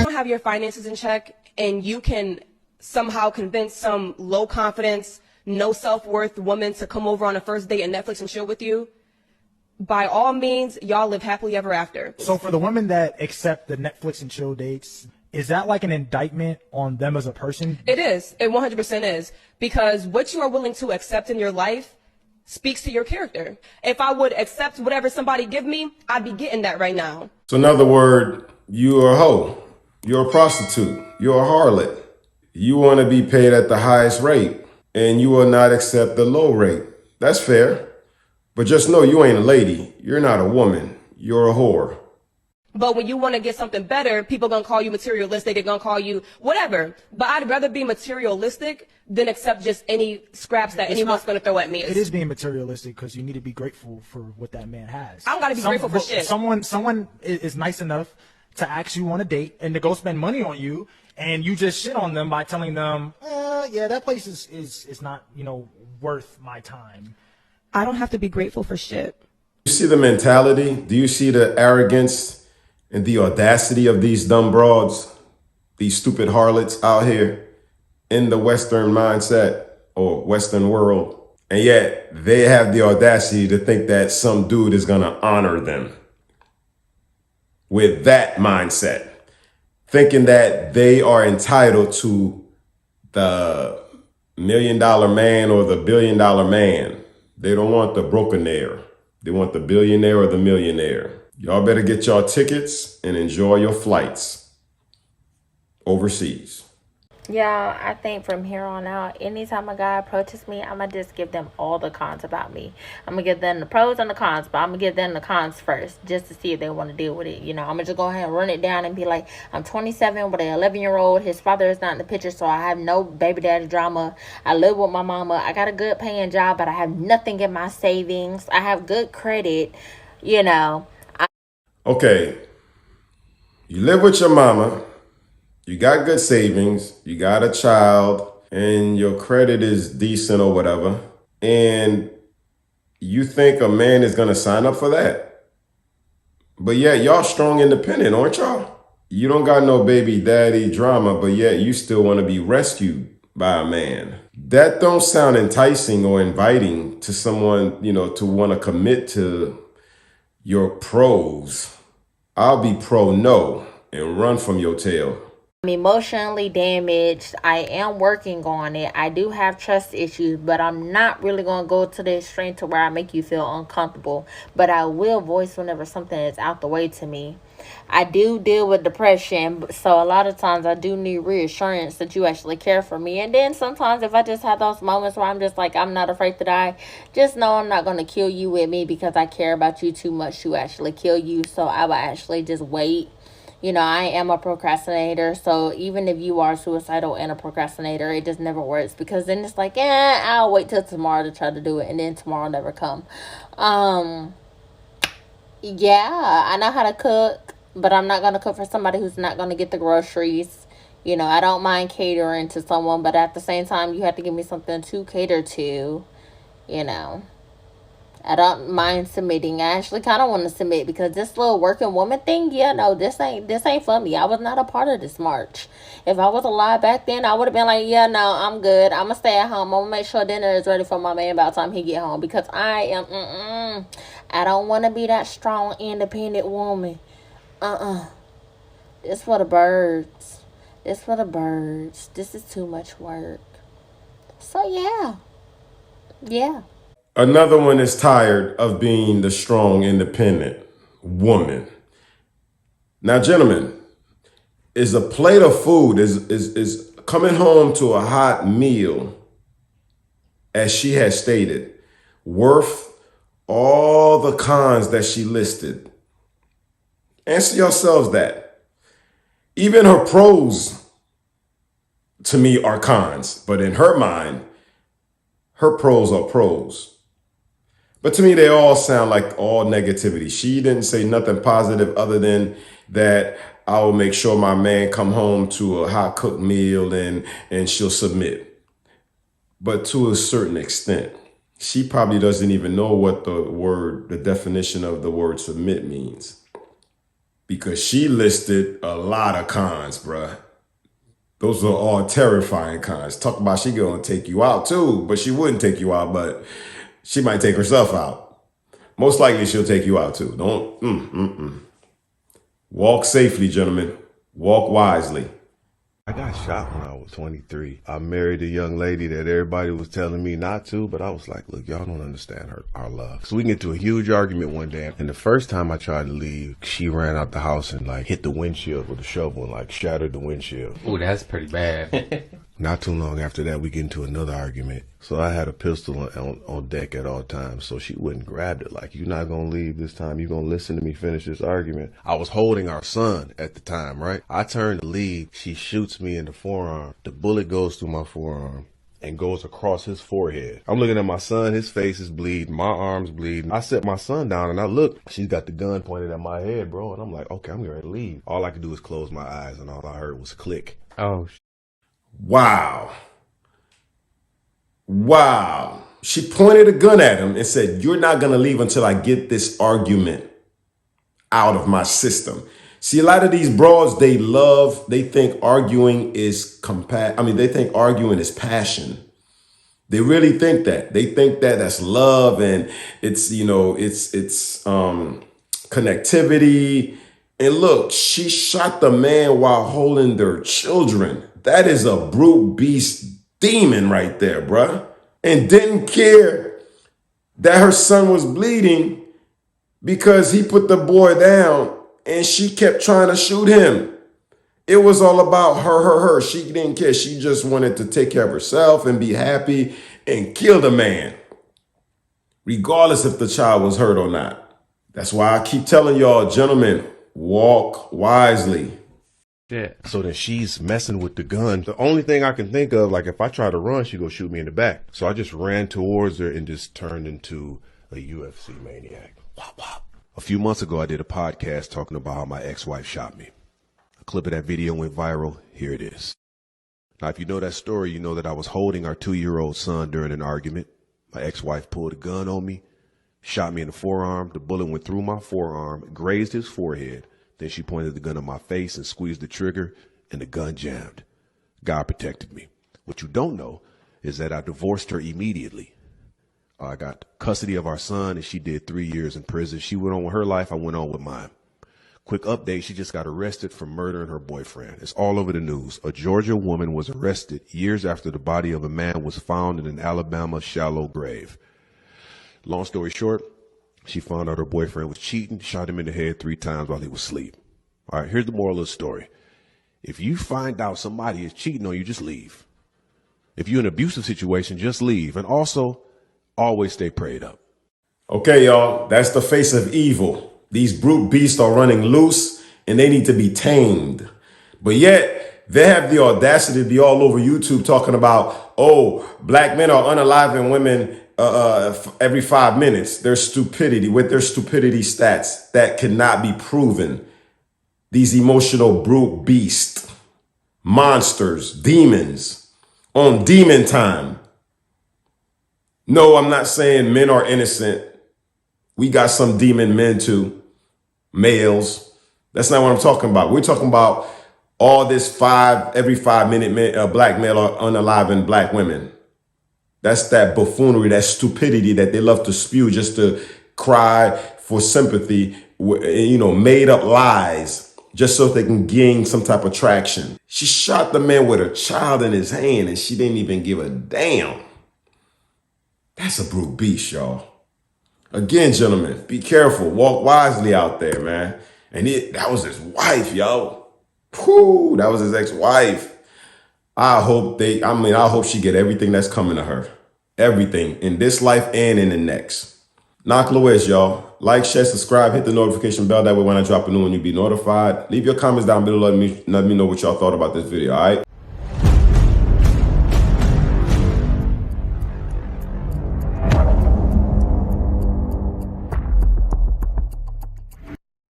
don't have your finances in check and you can somehow convince some low confidence, no self-worth woman to come over on a first date and Netflix and chill with you, by all means, y'all live happily ever after. So for the women that accept the Netflix and chill dates, is that like an indictment on them as a person? It is. It 100% is. Because what you are willing to accept in your life speaks to your character. If I would accept whatever somebody give me, I'd be getting that right now. So in other words, you're a hoe. You're a prostitute. You're a harlot. You want to be paid at the highest rate and you will not accept the low rate. That's fair. But just know you ain't a lady. You're not a woman. You're a whore. But when you want to get something better, people going to call you materialistic. They're going to call you whatever. But I'd rather be materialistic than accept just any scraps that anyone's going to throw at me. It is being materialistic because you need to be grateful for what that man has. I don't got to be grateful for shit. Someone is nice enough to ask you on a date and to go spend money on you, and you just shit on them by telling them, yeah, that place is not, worth my time. I don't have to be grateful for shit. You see the mentality? Do you see the arrogance and the audacity of these dumb broads, these stupid harlots out here in the Western mindset or Western world? And yet they have the audacity to think that some dude is going to honor them with that mindset, thinking that they are entitled to the $1 million man or the $1 billion man. They don't want the brokenaire. They want the billionaire or the millionaire. Y'all better get y'all tickets and enjoy your flights overseas. Yeah, I think from here on out, anytime a guy approaches me, I'm going to just give them all the cons about me. I'm going to give them the pros and the cons, but I'm going to give them the cons first just to see if they want to deal with it. I'm going to just go ahead and run it down and be like, I'm 27 with an 11-year-old. His father is not in the picture, so I have no baby daddy drama. I live with my mama. I got a good paying job, but I have nothing in my savings. I have good credit, Okay, you live with your mama. You got good savings, you got a child, and your credit is decent or whatever. And you think a man is going to sign up for that. But yet y'all strong independent, aren't y'all? You don't got no baby daddy drama, but yet you still want to be rescued by a man. That don't sound enticing or inviting to someone, to want to commit to your pros. I'll be pro no and run from your tail. I'm emotionally damaged. I am working on it. I do have trust issues, but I'm not really going to go to the extreme to where I make you feel uncomfortable. But I will voice whenever something is out the way to me. I do deal with depression, so a lot of times I do need reassurance that you actually care for me. And then sometimes if I just have those moments where I'm just like, I'm not afraid to die, just know I'm not going to kill you with me because I care about you too much to actually kill you. So I will actually just wait. I am a procrastinator, so even if you are suicidal and a procrastinator, it just never works because then it's like, I'll wait till tomorrow to try to do it, and then tomorrow never come. Yeah, I know how to cook, but I'm not going to cook for somebody who's not going to get the groceries. I don't mind catering to someone, but at the same time, you have to give me something to cater to, I don't mind submitting. I actually kind of want to submit because this little working woman thing, this ain't for me. I was not a part of this march. If I was alive back then, I would have been like, I'm good. I'm going to stay at home. I'm going to make sure dinner is ready for my man by the time he get home because I don't want to be that strong, independent woman. This for the birds. This for the birds. This is too much work. So, yeah. Another one is tired of being the strong, independent woman. Now, gentlemen, is a plate of food, is coming home to a hot meal, as she has stated, worth all the cons that she listed? Answer yourselves that. Even her pros, to me, are cons, but in her mind, her pros are pros. But to me, they all sound like all negativity. She didn't say nothing positive other than that I will make sure my man come home to a hot cooked meal and she'll submit. But to a certain extent, she probably doesn't even know what the definition of the word submit means. because she listed a lot of cons, bruh. Those are all terrifying cons. Talk about she gonna take you out too, but she wouldn't take you out, but she might take herself out. Most likely she'll take you out too. Don't, Walk safely, gentlemen. Walk wisely. I got shot when I was 23. I married a young lady that everybody was telling me not to, but I was like, look, y'all don't understand our love. So we get into a huge argument one day, and the first time I tried to leave, she ran out the house and like hit the windshield with a shovel and like shattered the windshield. Oh, that's pretty bad. Not too long after that, we get into another argument. So I had a pistol on deck at all times, so she wouldn't grab it. Like, you're not going to leave this time. You're going to listen to me finish this argument. I was holding our son at the time, right? I turn to leave. She shoots me in the forearm. The bullet goes through my forearm and goes across his forehead. I'm looking at my son. His face is bleeding. My arm's bleeding. I set my son down and I look. She's got the gun pointed at my head, bro. And I'm like, okay, I'm getting ready to leave. All I could do was close my eyes, and all I heard was click. Oh, Wow. Wow. She pointed a gun at him and said, you're not going to leave until I get this argument out of my system. See, a lot of these broads, they think arguing is they think arguing is passion. They really think that. They think that that's love, and it's connectivity. And look, she shot the man while holding their children. That is a brute beast demon right there, bruh. And didn't care that her son was bleeding because he put the boy down and she kept trying to shoot him. It was all about her. She didn't care. She just wanted to take care of herself and be happy and kill the man, regardless if the child was hurt or not. That's why I keep telling y'all, gentlemen, walk wisely. shit. So then she's messing with the gun. The only thing I can think of, like if I try to run, she go shoot me in the back. So I just ran towards her and just turned into a UFC maniac. Wop, wop. A few months ago, I did a podcast talking about how my ex-wife shot me. A clip of that video went viral. Here it is. Now, if you know that story, you know that I was holding our 2-year-old son during an argument. My ex-wife pulled a gun on me, shot me in the forearm. The bullet went through my forearm, grazed his forehead. Then she pointed the gun at my face and squeezed the trigger, and the gun jammed. God protected me. What you don't know is that I divorced her immediately. I got custody of our son, and she did 3 years in prison. She went on with her life. I went on with mine. Quick update, she just got arrested for murdering her boyfriend. It's all over the news. A Georgia woman was arrested years after the body of a man was found in an Alabama shallow grave. Long story short, she found out her boyfriend was cheating, shot him in the head 3 times while he was asleep. All right, here's the moral of the story. If you find out somebody is cheating on you, just leave. If you're in an abusive situation, just leave. And also, always stay prayed up. Okay, y'all, that's the face of evil. These brute beasts are running loose and they need to be tamed. But yet, they have the audacity to be all over YouTube talking about, oh, black men are unaliving women every 5 minutes. Their stupidity, with their stupidity stats that cannot be proven. These emotional brute beasts, monsters, demons on demon time. No, I'm not saying men are innocent. We got some demon men too, males. That's not what I'm talking about. We're talking about all this every 5 minute black male are unaliving black women. That's that buffoonery, that stupidity that they love to spew just to cry for sympathy, made up lies just so they can gain some type of traction. She shot the man with a child in his hand and she didn't even give a damn. That's a brute beast, y'all. Again, gentlemen, be careful. Walk wisely out there, man. And that was his wife, yo. Whew, that was his ex-wife. I hope she get everything that's coming to her. Everything in this life and in the next. Knock Lewis, y'all. Like, share, subscribe, hit the notification bell. That way when I drop a new one, you'll be notified. Leave your comments down below. Let me know what y'all thought about this video, all right?